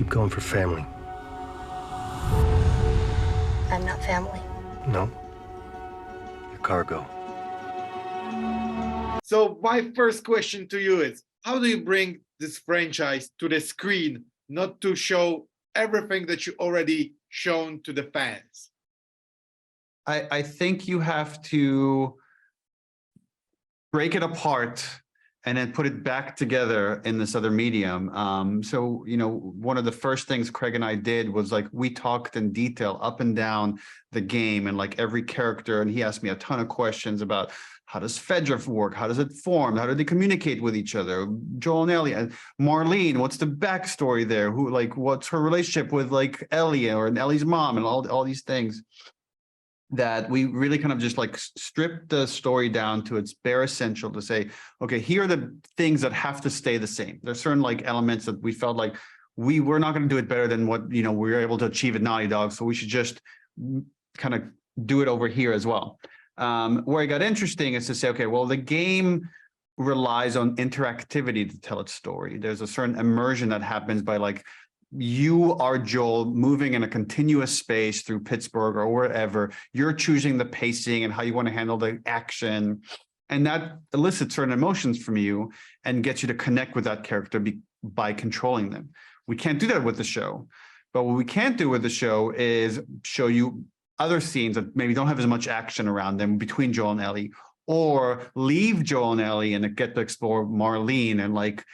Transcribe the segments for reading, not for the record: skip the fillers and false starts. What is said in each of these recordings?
keep going for family. I'm not family. No? Your cargo. So my first question to you is, how do you bring this franchise to the screen, not to show everything that you already shown to the fans? I think you have to break it apart and then put it back together in this other medium. So, you know, one of the first things Craig and I did was like, we talked in detail up and down the game and like every character. And he asked me a ton of questions about how does Fedra work? How does it form? How do they communicate with each other? Joel and Ellie and Marlene, what's the backstory there? Who, like, what's her relationship with like Ellie or Ellie's mom and all these things that we really kind of just like stripped the story down to its bare essential to say, okay, here are the things that have to stay the same. There's certain like elements that we felt like we were not going to do it better than what, you know, we were able to achieve at Naughty Dog. So we should just kind of do it over here as well. Where it got interesting is to say, okay, well, the game relies on interactivity to tell its story. There's a certain immersion that happens by like, you are Joel moving in a continuous space through Pittsburgh or wherever. You're choosing the pacing and how you want to handle the action. And that elicits certain emotions from you and gets you to connect with that character by controlling them. We can't do that with the show. But what we can't do with the show is show you other scenes that maybe don't have as much action around them between Joel and Ellie, or leave Joel and Ellie and get to explore Marlene and like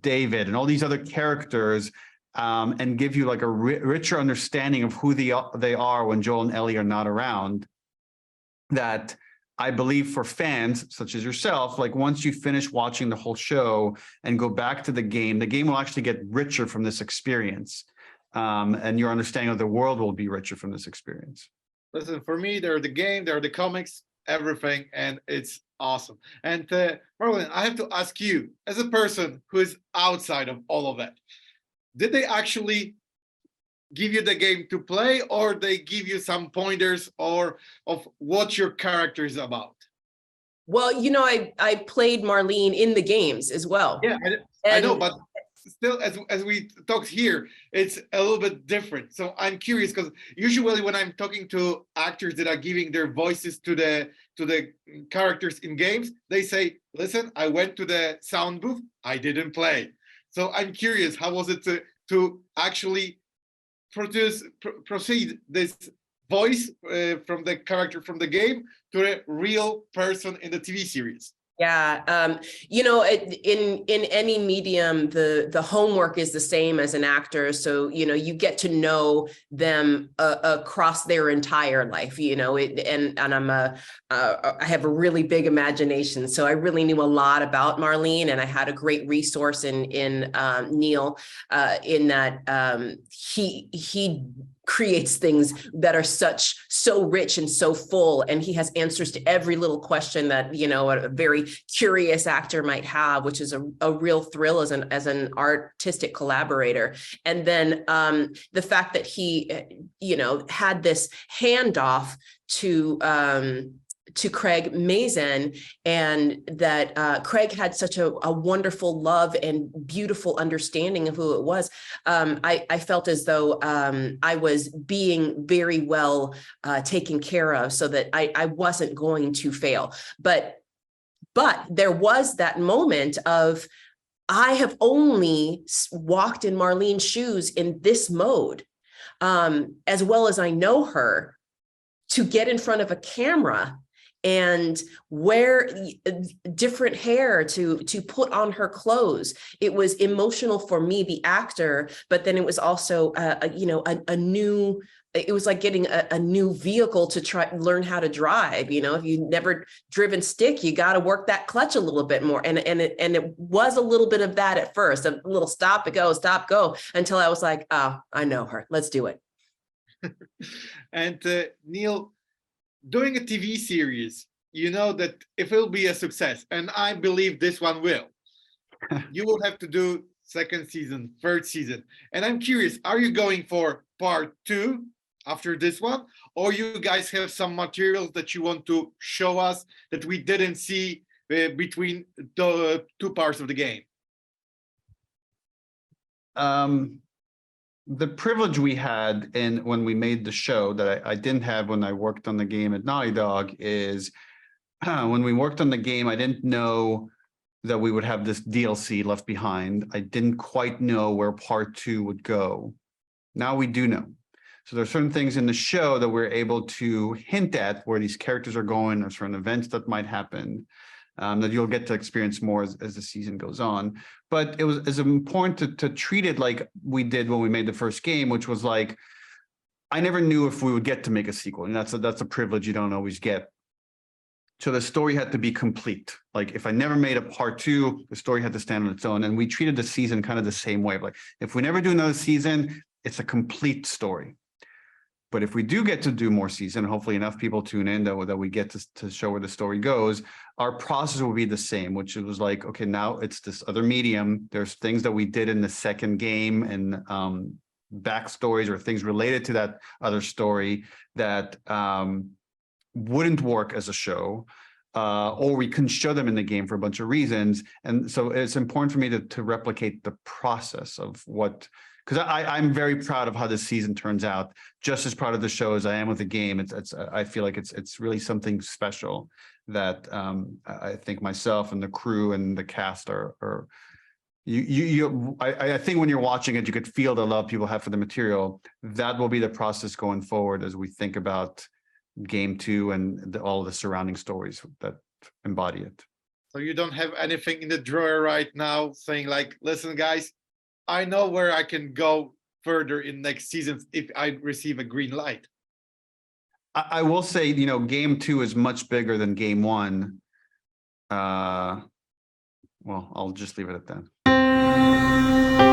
David and all these other characters, and give you like a richer understanding of who they are when Joel and Ellie are not around. That I believe for fans such as yourself, like once you finish watching the whole show and go back to the game will actually get richer from this experience. And your understanding of the world will be richer from this experience. Listen, for me, they're the game, they're the comics, everything, and it's awesome. And Merlin, I have to ask you, as a person who is outside of all of it, did they actually give you the game to play, or they give you some pointers or of what your character is about? Well, you know, I played Marlene in the games as well. Yeah, I know, but still, as we talked here, it's a little bit different. So I'm curious, because usually when I'm talking to actors that are giving their voices to the characters in games, they say, listen, I went to the sound booth, I didn't play. So I'm curious, how was it to actually proceed this voice from the character from the game to a real person in the TV series? Yeah, you know, in any medium, the homework is the same as an actor. So, you know, you get to know them across their entire life, you know, and I have a really big imagination. So I really knew a lot about Marlene, and I had a great resource in Neil, in that he creates things that are so rich and so full, and he has answers to every little question that, you know, a very curious actor might have, which is a real thrill as an artistic collaborator. And then the fact that he, you know, had this handoff to Craig Mazin, and that Craig had such a wonderful love and beautiful understanding of who it was. I felt as though I was being very well taken care of, so that I wasn't going to fail. But there was that moment of, I have only walked in Marlene's shoes in this mode, as well as I know her, to get in front of a camera and wear different hair to put on her clothes. It was emotional for me, the actor, but then it was also, you know, a new, it was like getting a new vehicle to learn how to drive. You know, if you've never driven stick, you got to work that clutch a little bit more. And it was a little bit of that at first, a little stop, go, until I was like, oh, I know her, let's do it. And Neil, doing a TV series, you know that if it'll be a success, and I believe this one will, you will have to do second season, third season. And I'm curious, are you going for part 2 after this one, or you guys have some materials that you want to show us that we didn't see between the two parts of the game? the privilege we had in when we made the show that I didn't have when I worked on the game at Naughty Dog is when we worked on the game, I didn't know that we would have this DLC left behind. I didn't quite know where part 2 would go. Now we do know. So there are certain things in the show that we're able to hint at where these characters are going, or certain events that might happen, that you'll get to experience more as the season goes on. But it's important to treat it like we did when we made the first game, which was like, I never knew if we would get to make a sequel, and that's a privilege you don't always get. So the story had to be complete. Like if I never made a part 2, the story had to stand on its own. And we treated the season kind of the same way. Like if we never do another season, it's a complete story. But if we do get to do more season, hopefully enough people tune in that we get to show where the story goes, our process will be the same, which it was like, okay, now it's this other medium. There's things that we did in the second game and backstories or things related to that other story that wouldn't work as a show, or we couldn't show them in the game for a bunch of reasons. And so it's important for me to replicate the process of what, because I'm very proud of how this season turns out, just as proud of the show as I am with the game. I feel like it's really something special that I think myself and the crew and the cast are I think when you're watching it, you could feel the love people have for the material. That will be the process going forward as we think about game 2 and all of the surrounding stories that embody it. So you don't have anything in the drawer right now saying like, listen, guys, I know where I can go further in next season if I receive a green light. I will say, game 2 is much bigger than game 1. Well, I'll just leave it at that.